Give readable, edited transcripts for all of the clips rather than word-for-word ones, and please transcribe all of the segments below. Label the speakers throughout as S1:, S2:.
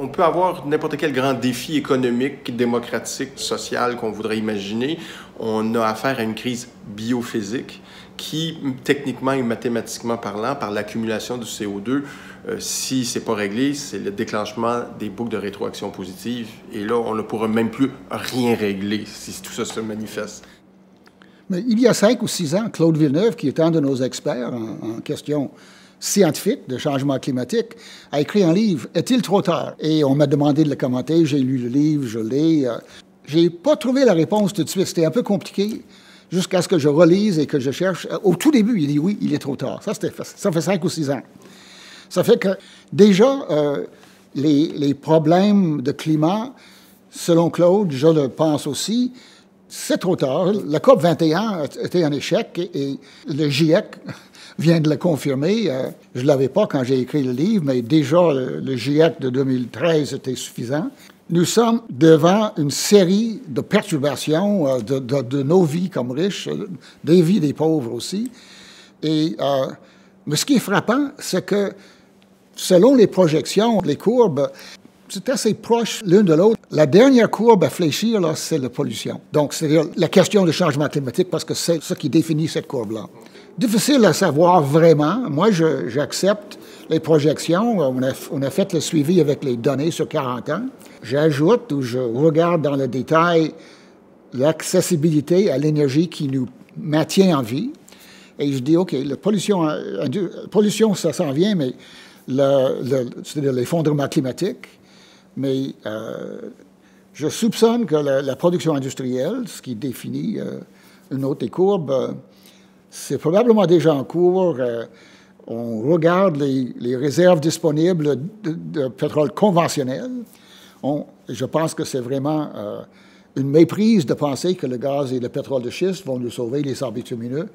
S1: On peut avoir n'importe quel grand défi économique, démocratique, social qu'on voudrait imaginer. On a affaire à une crise biophysique qui, techniquement et mathématiquement parlant, par l'accumulation du CO2, si ce n'est pas réglé, c'est le déclenchement des boucles de rétroaction positive. Et là, on ne pourra même plus rien régler si tout ça se manifeste.
S2: Mais il y a 5 ou 6 ans, Claude Villeneuve, qui est un de nos experts en question scientifique de changement climatique, a écrit un livre, « Est-il trop tard? » Et on m'a demandé de le commenter, j'ai lu le livre, je l'ai. J'ai pas trouvé la réponse tout de suite, c'était un peu compliqué, jusqu'à ce que je relise et que je cherche. Au tout début, il dit « Oui, il est trop tard ». Ça fait 5 ou 6 ans. Ça fait que, déjà, les problèmes de climat, selon Claude, je le pense aussi, c'est trop tard. La COP 21 était un échec et le GIEC vient de le confirmer. Je ne l'avais pas quand j'ai écrit le livre, mais déjà le GIEC de 2013 était suffisant. Nous sommes devant une série de perturbations de nos vies comme riches, des vies des pauvres aussi. Mais ce qui est frappant, c'est que selon les projections, les courbes, c'est assez proche l'une de l'autre. La dernière courbe à fléchir, là, c'est la pollution. Donc, c'est la question du changement climatique, parce que c'est ce qui définit cette courbe-là. Difficile à savoir vraiment. Moi, j'accepte les projections. On a fait le suivi avec les données sur 40 ans. J'ajoute ou je regarde dans le détail l'accessibilité à l'énergie qui nous maintient en vie. Et je dis, OK, la pollution ça s'en vient, mais c'est-à-dire l'effondrement climatique. Mais je soupçonne que la production industrielle, ce qui définit une autre des courbes, c'est probablement déjà en cours. On regarde les réserves disponibles de pétrole conventionnel. Je pense que c'est vraiment une méprise de penser que le gaz et le pétrole de schiste vont nous sauver les sables bitumineux.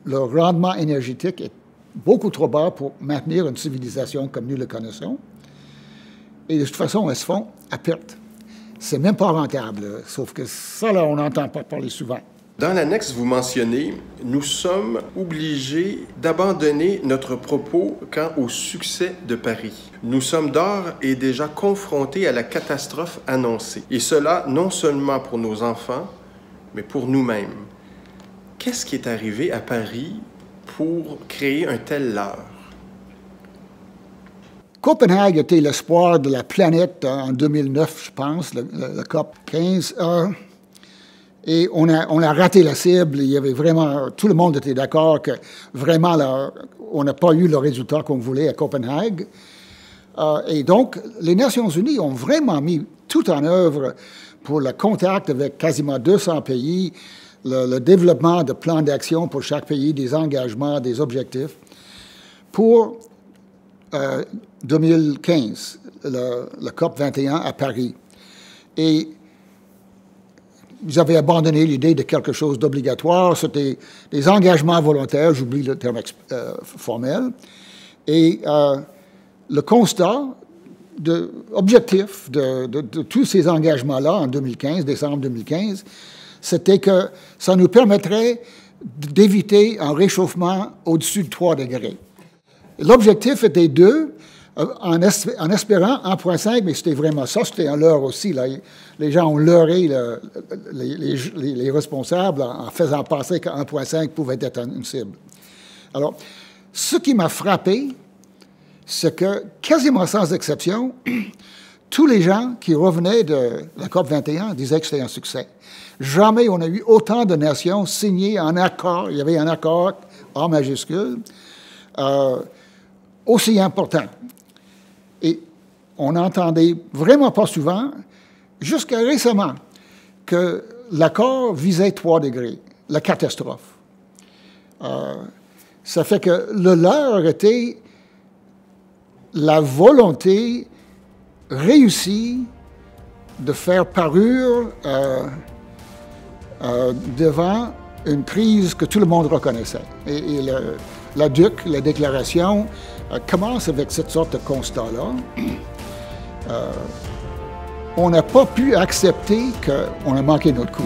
S2: Le rendement énergétique est beaucoup trop bas pour maintenir une civilisation comme nous le connaissons. Et de toute façon, elles se font à perte. C'est même pas rentable, sauf que ça, là, on n'entend pas parler souvent.
S1: Dans l'annexe, vous mentionnez « Nous sommes obligés d'abandonner notre propos quant au succès de Paris. Nous sommes d'ores et déjà confrontés à la catastrophe annoncée. Et cela non seulement pour nos enfants, mais pour nous-mêmes. Qu'est-ce qui est arrivé à Paris pour créer un tel leurre? »
S2: Copenhague était l'espoir de la planète en 2009, je pense, le COP 15. Et on a raté la cible. Il y avait vraiment, tout le monde était d'accord que vraiment, là, on n'a pas eu le résultat qu'on voulait à Copenhague. Et donc, les Nations unies ont vraiment mis tout en œuvre pour le contact avec quasiment 200 pays, le développement de plans d'action pour chaque pays, des engagements, des objectifs, pour 2015, le COP 21 à Paris. Et ils avaient abandonné l'idée de quelque chose d'obligatoire. C'était des engagements volontaires, j'oublie le terme formel. Et le constat objectif de tous ces engagements-là en 2015, décembre 2015, c'était que ça nous permettrait d'éviter un réchauffement au-dessus de 3 degrés. L'objectif était 2, en espérant 1,5, mais c'était vraiment ça, c'était un leurre aussi. Là. Les gens ont leurré les responsables en faisant penser que 1,5 pouvait être une cible. Alors, ce qui m'a frappé, c'est que, quasiment sans exception, tous les gens qui revenaient de la COP 21 disaient que c'était un succès. Jamais on a eu autant de nations signées en accord, il y avait un accord A majuscule, aussi important. Et on n'entendait vraiment pas souvent, jusqu'à récemment, que l'accord visait 3 degrés, la catastrophe. Ça fait que le leurre était la volonté réussie de faire parure devant une crise que tout le monde reconnaissait. Et la DUC, la déclaration, commence avec cette sorte de constat-là. On n'a pas pu accepter qu'on a manqué notre coup.